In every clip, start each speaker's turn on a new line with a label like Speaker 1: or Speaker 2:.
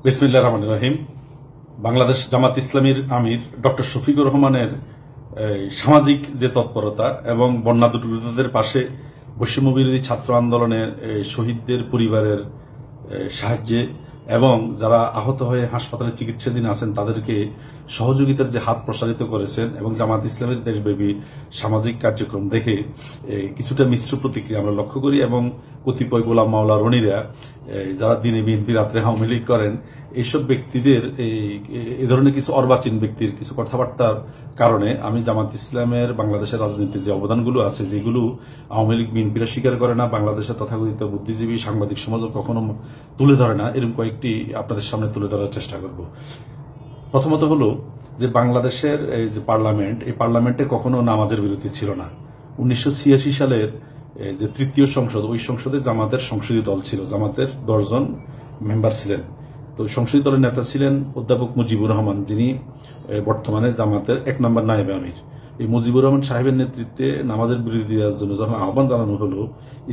Speaker 1: বিসমিল্লাহির রহমানির রহিম। বাংলাদেশ জামাত ইসলামীর আমির ডক্টর শফিকুর রহমানের সামাজিক যে তৎপরতা এবং বন্যা দুর্গতদের পাশে বৈষম্য বিরোধী ছাত্র আন্দোলনের শহীদদের পরিবারের সাহায্যে এবং যারা আহত হয়ে হাসপাতালে চিকিৎসাধীন আছেন তাদেরকে সহযোগিতার যে হাত প্রসারিত করেছেন এবং জামাত ইসলামের দেশব্যাপী সামাজিক কার্যক্রম দেখে কিছুটা মিশ্র প্রতিক্রিয়া আমরা লক্ষ্য করি এবং কতিপয় গোলাম মাওলা রনিরা যারা দিনে বিএনপি রাত্রে আওয়ামী লীগ করেন এইসব ব্যক্তিদের এই ধরনের কিছু অর্বাচীন ব্যক্তির কিছু কথাবার্তার কারণে আমি জামাত ইসলামের বাংলাদেশের রাজনীতির যে অবদানগুলো আছে যেগুলো আওয়ামী লীগ বিএনপিরা স্বীকার করে না, বাংলাদেশের তথাকথিত বুদ্ধিজীবী সাংবাদিক সমাজও কখনো তুলে ধরে না, এরকম কয়েকটি আপনাদের সামনে তুলে ধরার চেষ্টা করব। প্রথমত হলো যে বাংলাদেশের যে পার্লামেন্ট, এই পার্লামেন্টে কখনো নামাজের বিরতি ছিল না। 1986 সালের যে তৃতীয় সংসদ, ওই সংসদে জামাতের সংসদীয় দল ছিল, জামাতের 10 জন মেম্বার ছিলেন। তো সংসদীয় দলের নেতা ছিলেন অধ্যাপক মুজিবুর রহমান, যিনি বর্তমানে জামাতের 1 নম্বর নায়েবে আমির। এই মুজিবুর রহমান সাহেবের নেতৃত্বে নামাজের বিরতি দেওয়ার জন্য যখন আহ্বান জানানো হলো,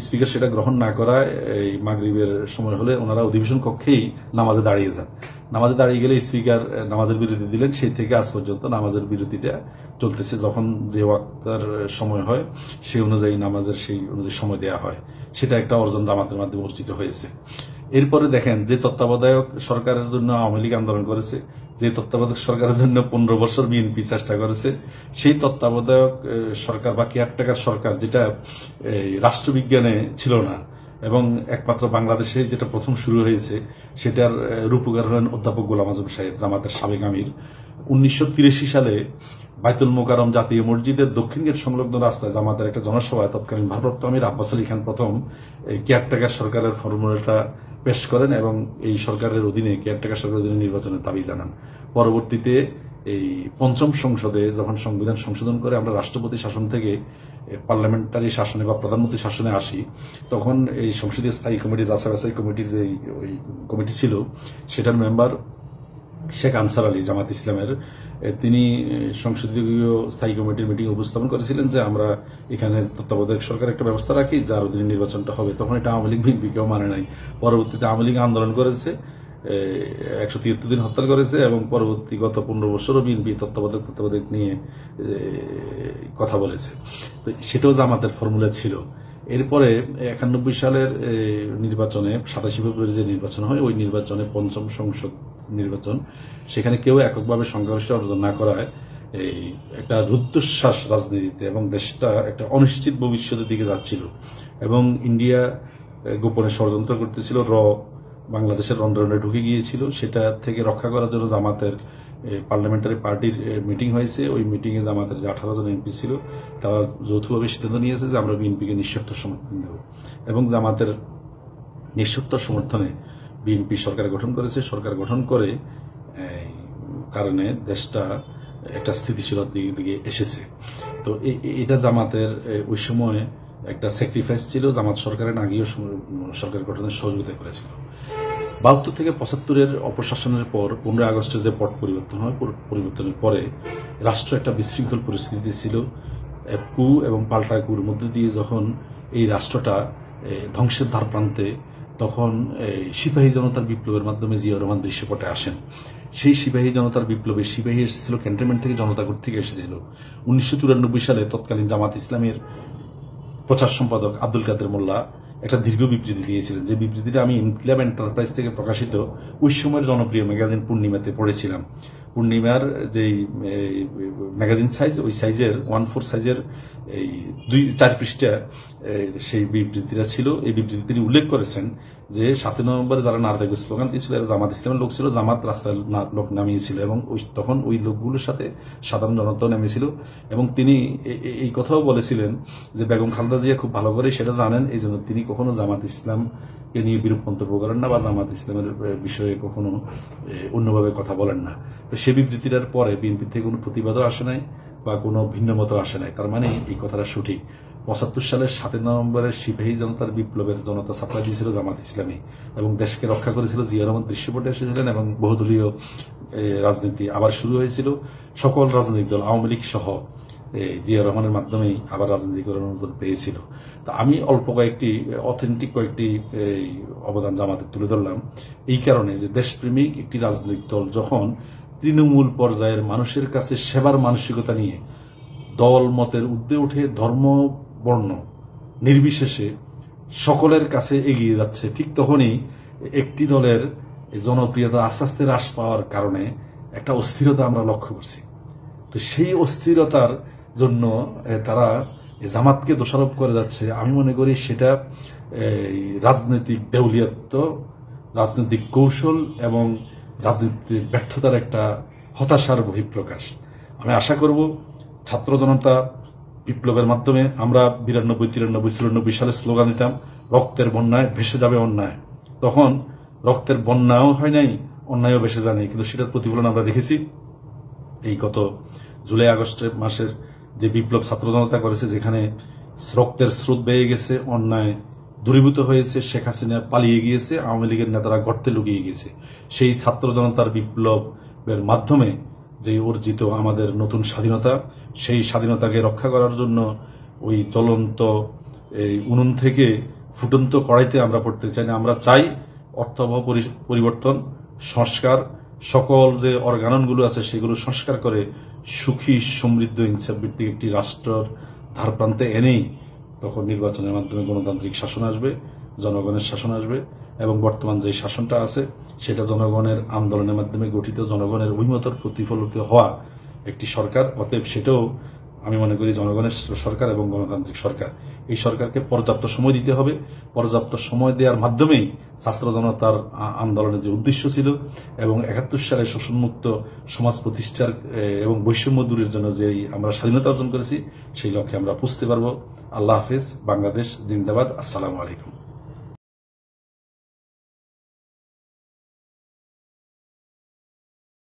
Speaker 1: স্পিকার সেটা গ্রহণ না করায় এই মাগরিবের সময় হলে ওনারা অধিবেশন কক্ষেই নামাজে দাঁড়িয়ে যান। নামাজে দাঁড়িয়ে গেলে স্পিকার নামাজের বিরতি দিলেন, সেই থেকে আজ পর্যন্ত নামাজের বিরতিটা চলতেছে। যখন যে ওয়াক্তার সময় হয় সেই অনুযায়ী নামাজের সেই অনুযায়ী সময় দেওয়া হয়, সেটা একটা অর্জন জামাতের মাধ্যমে অর্জিত হয়েছে। এরপরে দেখেন, যে তত্ত্বাবধায়ক সরকারের জন্য আওয়ামী লীগ আন্দোলন করেছে, যে তত্ত্বাবধায়ক সরকারের জন্য 15 বছর বিএনপি চেষ্টা করেছে, সেই তত্ত্বাবধায়ক সরকার বা কেয়ারটেকার সরকার যেটা রাষ্ট্রবিজ্ঞানে ছিল না এবং একমাত্র বাংলাদেশে যেটা প্রথম শুরু হয়েছে, সেটার রূপকার হলেন অধ্যাপক গোলাম আজম সাহেব, জামাতের সাবেক আমির। 1983 সালে বাইতুল মোকাররম জাতীয় মসজিদের দক্ষিণ গেট সংলগ্ন রাস্তায় জামাতের একটা জনসভায় তৎকালীন ভারপ্রাপ্ত আমির আব্বাস আলী খান প্রথম কেয়ারটেকার সরকারের ফর্মুলাটা পেশ করেন এবং এই সরকারের অধীনে, কেয়ারটেকার সরকারের অধীনে নির্বাচনের দাবি জানান। পরবর্তীতে এই 5ম সংসদে যখন সংবিধান সংশোধন করে আমরা রাষ্ট্রপতি শাসন থেকে পার্লামেন্টারি শাসনে বা প্রধানমন্ত্রী শাসনে আসি, তখন এই সংসদীয় স্থায়ী কমিটি, যাচাই বাছাই কমিটির যে ওই কমিটি ছিল, সেটার মেম্বার শেখ আনসার আলী জামাত ইসলামের, তিনি সংসদীয় স্থায়ী কমিটির মিটিং উপস্থাপন করেছিলেন যে আমরা এখানে তত্ত্বাবধায়ক সরকার একটা ব্যবস্থা রাখি, যার অধীনে নির্বাচনটা হবে। তখন এটা আওয়ামী লীগ বিএনপি কেউ মানে নাই। পরবর্তীতে আওয়ামী লীগ আন্দোলন করেছে, 173 দিন হত্যা করেছে এবং পরবর্তী গত 15 বছরও বিএনপি তত্ত্বাবধায়ক নিয়ে কথা বলেছে। তো সেটাও জামাতের ফর্মুলা ছিল। এরপরে 91 সালের নির্বাচনে 27 ফেব্রুয়ারি যে নির্বাচন হয়, ওই নির্বাচনে 5ম সংসদ নির্বাচন, সেখানে কেউ এককভাবে সংখ্যাগরিষ্ঠ অর্জন না করায় এই একটা রুদ্ধশ্বাস রাজনীতিতে এবং দেশটা একটা অনিশ্চিত ভবিষ্যতের দিকে যাচ্ছিল এবং ইন্ডিয়া গোপনে ষড়যন্ত্র করতেছিল, বাংলাদেশের রন্ধ্রে ঢুকে গিয়েছিল। সেটা থেকে রক্ষা করার জন্য জামাতের পার্লামেন্টারি পার্টির মিটিং হয়েছে। ওই মিটিংয়ে জামাতের যে 18 জন এমপি ছিল, তারা যৌথভাবে সিদ্ধান্ত নিয়েছে যে আমরা বিএনপিকে নিঃশর্ত সমর্থন দেব এবং জামাতের নিঃশর্ত সমর্থনে বিএনপি সরকার গঠন করেছে। সরকার গঠন করে কারণে দেশটা একটা স্থিতিশীলতার দিকে এসেছে। তো এটা জামাতের ওই সময় একটা স্যাক্রিফাইস ছিল। জামাত সরকারের আগেও সরকার গঠনের সহযোগিতা করেছিল। 72 থেকে 75-এর অপশাসনের পর 15 আগস্টে যে পট পরিবর্তন হয়, পরিবর্তনের পরে রাষ্ট্র একটা বিশৃঙ্খল পরিস্থিতি ছিল। কু এবং পাল্টা কুর মধ্যে দিয়ে যখন এই রাষ্ট্রটা ধ্বংসের ধার প্রান্তে, তখন সিপাহী জনতার বিপ্লবের মাধ্যমে জিয়াউর রহমান দৃশ্যপটে আসেন। সেই সিপাহী জনতার বিপ্লবে সিপাহী এসেছিল ক্যান্টনমেন্ট থেকে, জনতাগড় থেকে এসেছিল। 1994 সালে তৎকালীন জামাত ইসলামের প্রচার সম্পাদক আব্দুল কাদের মোল্লা একটা দীর্ঘ বিবৃতি দিয়েছিলেন, যে বিবৃতিটা আমি ইনকিলাব এন্টারপ্রাইজ থেকে প্রকাশিত ওই সময়ের জনপ্রিয় ম্যাগাজিন পূর্ণিমাতে পড়েছিলাম। পূর্ণিমার যে ম্যাগাজিন সাইজ, ওই সাইজের 1/4 সাইজের এই 2-4 পৃষ্ঠা সেই বিবৃতিটা ছিল। এই বিবৃতি তিনি উল্লেখ করেছেন যে 7 নভেম্বরে যারা নারদাগো স্লোগান দিয়েছিল এরা জামাত ইসলামের লোক ছিল, জামাত রাস্তায় লোক নামিয়েছিল এবং তখন ওই লোকগুলোর সাথে সাধারণ জনতাও নেমেছিল। এবং তিনি এই কথাও বলেছিলেন যে বেগম খালেদা জিয়া খুব ভালো করে সেটা জানেন, এই জন্য তিনি কখনো জামাত ইসলামকে নিয়ে বিরূপ মন্তব্য করেন না বা জামাত ইসলামের বিষয়ে কখনো অন্যভাবে কথা বলেন না। তো সে বিবৃতিটার পরে বিএনপি থেকে কোনো প্রতিবাদও আসে নাই বা কোনো ভিন্ন মতো আসে নাই। তার মানে এই কথাটা সঠিক। 75 সালের 7 নভেম্বরের সিপাহী জনতার বিপ্লবের জনতা সাপ্লাই দিয়েছিল জামাত ইসলামী এবং দেশকে রক্ষা করেছিল। জিয়াউর রহমান দৃশ্যপটে এসেছিলেন এবং বহুদলীয় রাজনীতি আবার শুরু হয়েছিল। সকল রাজনৈতিক দল, আওয়ামী লীগ সহ জিয়া রহমানের মাধ্যমেই আবার রাজনীতি করার অনুমোদন পেয়েছিল। তা আমি অল্প কয়েকটি অথেন্টিক কয়েকটি অবদান জামাতে তুলে ধরলাম এই কারণে যে দেশপ্রেমিক একটি রাজনৈতিক দল যখন তৃণমূল পর্যায়ের মানুষের কাছে সেবার মানসিকতা নিয়ে দল মতের ঊর্ধ্বে উঠে ধর্ম বর্ণ নির্বিশেষে সকলের কাছে এগিয়ে যাচ্ছে, ঠিক তখনই একটি দলের জনপ্রিয়তা আস্তে আস্তে হ্রাস পাওয়ার কারণে একটা অস্থিরতা আমরা লক্ষ্য করছি। তো সেই অস্থিরতার জন্য তারা জামাতকে দোষারোপ করে যাচ্ছে। আমি মনে করি সেটা রাজনৈতিক দেউলিয়াত্ব, রাজনৈতিক কৌশল এবং রাজনীতির ব্যর্থতার একটা হতাশার বহিঃপ্রকাশ। আমি আশা করব ছাত্র জনতা বিপ্লবের মাধ্যমে আমরা 92, 93, 94 সালে স্লোগান দিতাম রক্তের বন্যায় ভেসে যাবে অন্যায়। তখন রক্তের বন্যাও হয় নাই, অন্যায়ও ভেসে যায় নাই, কিন্তু সেটার প্রতিফলন আমরা দেখেছি এই গত জুলাই আগস্ট মাসের যে বিপ্লব ছাত্র জনতা করেছে, যেখানে রক্তের স্রোত বেয়ে গেছে, অন্যায় দূরীভূত হয়েছে, শেখ হাসিনা পালিয়ে গিয়েছে, আওয়ামী লীগের নেতারা গর্তে লুকিয়ে গিয়েছে। সেই ছাত্র জনতার বিপ্লবের মাধ্যমে যে অর্জিত আমাদের নতুন স্বাধীনতা, সেই স্বাধীনতাকে রক্ষা করার জন্য ওই জ্বলন্ত এই উনুন থেকে ফুটন্ত কড়াইতে আমরা পড়তে চাই না। আমরা চাই অর্থবহ পরিবর্তন, সংস্কার, সকল যে অর্গাননগুলো আছে সেগুলো সংস্কার করে সুখী সমৃদ্ধ ইনসাফ ভিত্তিক একটি রাষ্ট্রের ধারপ্রান্তে এনেই তখন নির্বাচনের মাধ্যমে গণতান্ত্রিক শাসন আসবে, জনগণের শাসন আসবে এবং বর্তমান যে শাসনটা আছে সেটা জনগণের আন্দোলনের মাধ্যমে গঠিত, জনগণের অভিমতের প্রতিফলিত হওয়া একটি সরকার। অতএব সেটাও আমি মনে করি জনগণের সরকার এবং গণতান্ত্রিক সরকার। এই সরকারকে পর্যাপ্ত সময় দিতে হবে। পর্যাপ্ত সময় দেওয়ার মাধ্যমেই ছাত্র জনতার আন্দোলনের যে উদ্দেশ্য ছিল এবং 71 সালে শোষণমুক্ত সমাজ প্রতিষ্ঠার এবং বৈষম্য দূরের জন্য যে আমরা স্বাধীনতা অর্জন করেছি সেই লক্ষ্যে আমরা পৌঁছতে পারবো। আল্লাহ হাফেজ। বাংলাদেশ জিন্দাবাদ। আসসালামু আলাইকুম।